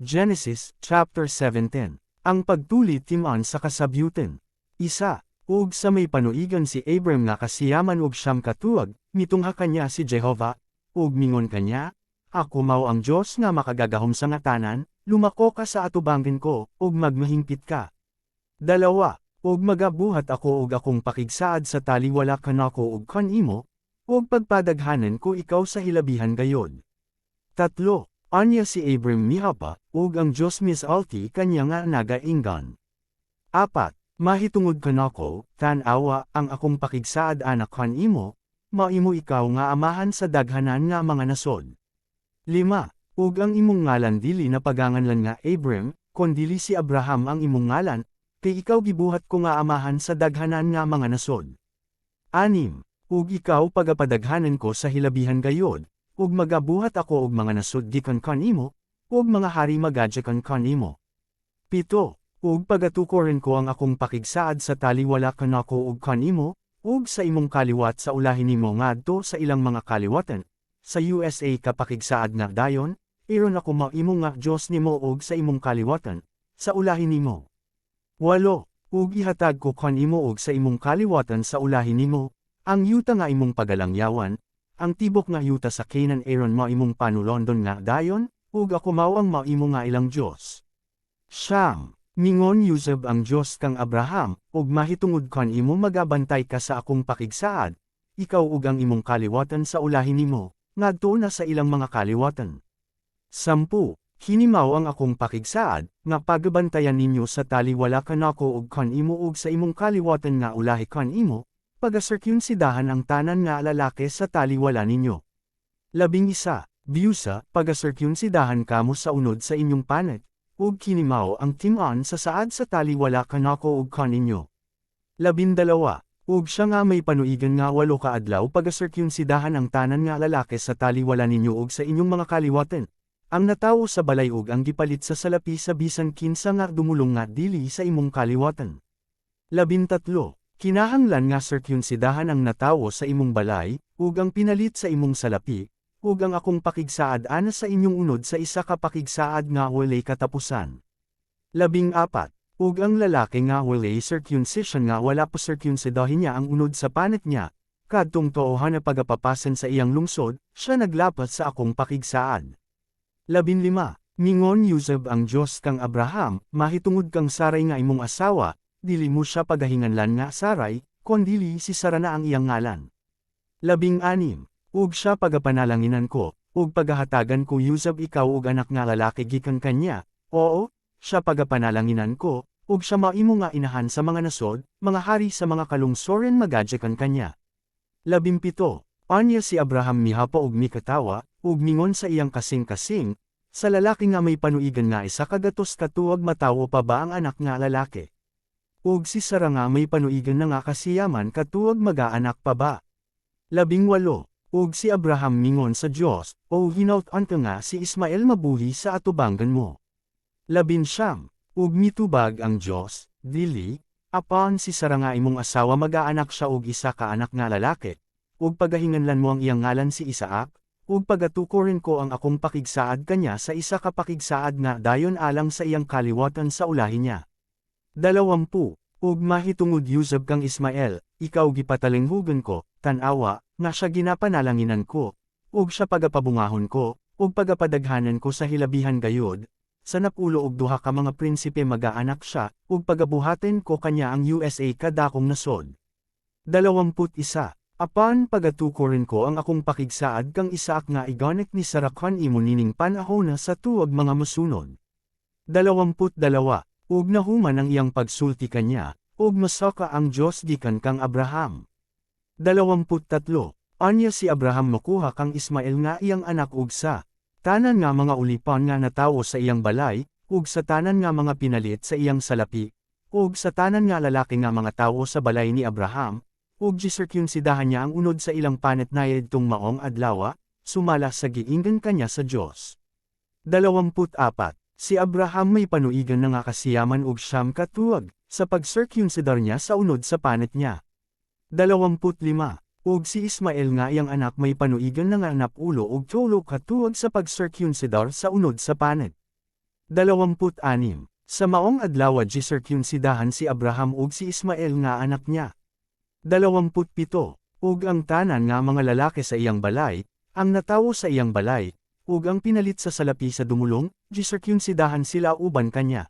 Genesis, chapter 17. Ang pagtulit timaan sa kasabyutin. Isa, ug sa may panuigan si Abram nga kasiyaman ug siyam katuig, mitungha kanya si Jehovah, ug mingon kanya, ako mao ang Diyos nga makagagahom sa ngatanan, lumako ka sa atubangin ko, ug magmahingpit ka. Dalawa, ug magabuhat ako ug akong pakigsaad sa taliwala kanako ug kanimo, ug pagpadaghanan ko ikaw sa hilabihan gayod. Tatlo, anya si Abram mihapa, ug ang Diyos misalti kanya nga nagainggan. Apat, mahitungod kanako, tan-awa, ang akong pakigsaad anak kanimo, maimo ikaw nga amahan sa daghanan nga mga nasod. 5, ug ang imong ngalan dili na paganganlan nga Abram, kondili si Abraham ang imong ngalan, kay ikaw gibuhat ko nga amahan sa daghanan nga mga nasod. 6, ug ikaw pagapadaghanan ko sa hilabihan gayod, ug magabuhat ako og mga nasod gikan kanimo, ug mga hari magadyakan kanimo. 7, ug pagatukoren ko ang akong pakigsaad sa taliwala kanako ug kanimo, ug sa imong kaliwat sa ulahin nimo ngadto sa ilang mga kaliwatan, sa USA kapakigsaad nga dayon, iron ako maimo nga Dios nimo ug sa imong kaliwatan, sa ulahin nimo. 8, ug ihatag ko kanimo ug sa imong kaliwatan sa ulahin nimo, ang yuta nga imong pagalangyawan, ang tibok nga yuta sa Canaan aron maimong panulondon nga dayon, ug ako mao ang maimo nga ilang Dios. Siyam, mingon Yuseb ang Dios kang Abraham, ug mahitungod kanimo magabantay ka sa akong pakigsaad, ikaw ug ang imong kaliwatan sa ulahin nimo, ngadto na sa ilang mga kaliwatan. 10, hinimaw ang akong pakigsaad, nga pagabantayan ninyo sa taliwala kanako ug kanimo ug sa imong kaliwatan nga ulahi kanimo, pagasirkyunsidahan ang tanan nga lalaki sa taliwala ninyo. 11, biyusa, pagasirkyunsidahan kamo sa unod sa inyong panet, ug kinimaw ang timaan sa saad sa taliwala kanako ug kaninyo. 12, ug siya nga may panuigan nga 8 ka adlaw pagasirkyunsidahan ang tanan nga lalaki sa taliwala ninyo ug sa inyong mga kaliwatan. Ang natawo sa balay ug ang gipalit sa salapi sa bisan kinsa nga dumulong nga dili sa imong kaliwatan. 13, kinahanglan nga sirkyunsidahan ang natawo sa imong balay, ug ang pinalit sa imong salapi, ug ang akong pakigsaad ana sa inyong unod sa isa ka pakigsaad nga walay katapusan. 14, ug ang lalaki nga walay circumcision nga wala pa circumcidahin niya ang unod sa panet niya, kadtong toohan na pagapapasan sa iyang lungsod, siya naglapat sa akong pakigsaad. 15, mingon Yuseb ang Diyos kang Abraham, mahitungod kang Saray nga imong asawa, dili mo siya pagahinganlan nga Saray, kondili si Sara na ang iyang ngalan. 16, ug siya pagapanalanginan ko, ug pagahatagan ko Yuseb ikaw ug anak nga lalaki gikan kanya, oo, siya pagapanalanginan ko, ug siya maimo nga inahan sa mga nasod, mga hari sa mga kalungsoren magadyakan kanya. 17, anya si Abraham mihapa ug mikatawa, ug mingon sa iyang kasing-kasing, sa lalaki nga may panuigan nga isa kagatos katuwag matawo pa ba ang anak nga lalaki? Ug si Sara nga may panuigan na nga kasiyaman katuwag mag-aanak pa ba? 18, ug si Abraham mingon sa Dios, o hinaut-an ka nga si Ismael mabuhi sa atubangan mo. 19, ug mitubag ang Dios, dili, apan si Sara nga imong asawa mag-aanak siya ug isa ka anak nga lalaki, ug pagahinganlan mo ang iyang ngalan si Isaac, ug pagatukorin ko ang akong pakigsaad kanya sa isa ka pakigsaad nga dayon alang sa iyang kaliwatan sa ulahi niya. 20, ug mahitungod Yuseb kang Ismael, ikaw gipatalinghugan ko, tan-awa, nga siya ginapanalanginan ko, ug siya pagapabungahon ko, ug pagapadaghanan ko sa hilabihan gayod, sa napulo og duha ka mga prinsipe mag-aanak siya, ug pagabuhaten ko kanya ang USA kadakong nasod. 21, apan pagatukorin ko ang akong pakigsaad kang Isaac nga iganek ni Sara kanimo nining panahon na sa tuwag mga mosunod. 22, ug nahuman ang iyang pagsulti kanya, ug masaka ang Dios gikan kang Abraham. 23, anya si Abraham makuha kang Ismael nga iyang anak ug sa tanan nga mga ulipan nga natawo sa iyang balay, ug sa tanan nga mga pinalit sa iyang salapi, ug sa tanan nga lalaki nga mga tawo sa balay ni Abraham, ug gisirkyunsidahan niya ang unod sa ilang panet na yadtong maong adlawa, sumala sa giinggan kanya sa Dios. 24, si Abraham may panuigan na nga kasiyaman ug siyam katuwag, sa pag-circumcidar niya sa unod sa panet niya. 25, ug si Ismael nga iyang anak may panuigan na nga napulo ug tulo katuwag sa pag-circumcidar sa unod sa panet. 26. Sa maong adlaw gisirkunsidahan si Abraham ug si Ismael nga anak niya. 27. Ug ang tanan nga mga lalaki sa iyang balay, ang natawo sa iyang balay, ug ang pinalit sa salapi sa dumulong, gisirkunsidahan sila uban kanya.